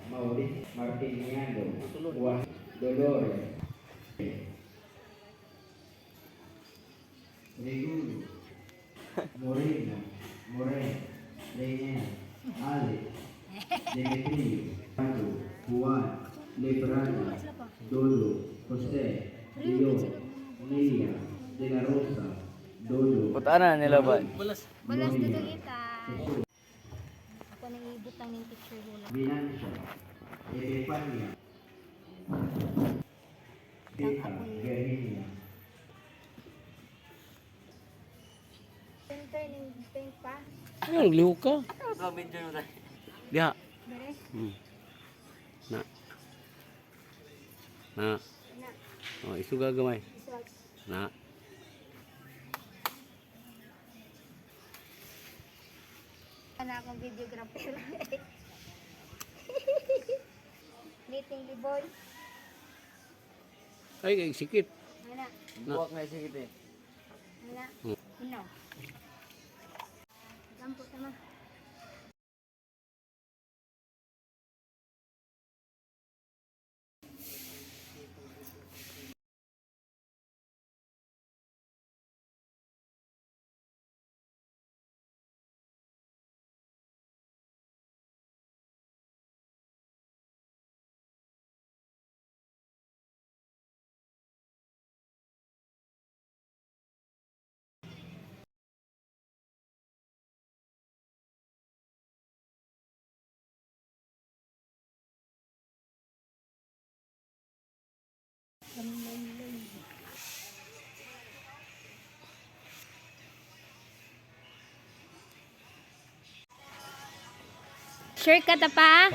Mauricio Martiniano, Juan Dolores, Segundo, Moreno, Moreno, Leña, Ale, Demetrio, Paco, Juan, Lebrano, Dodo, José, León, Nilia, De La Rosa, Dodo. Putaana nila ba? Balas dito kita. Ako nang ibutang ng picture mo lang. Binancia, Epifania, Tita, Virginia. Center ng pink pa. Ayun, liho ka. Diha. Dere. Na. Na. Na. Oh, isuga gamay. Iswag. Na. Ana akong videographer. Meeting the boy. Ay, sikit. Ana. Buwak nga sikit eh. Ana. Ino. Lampu sama. Sure ka ta pa?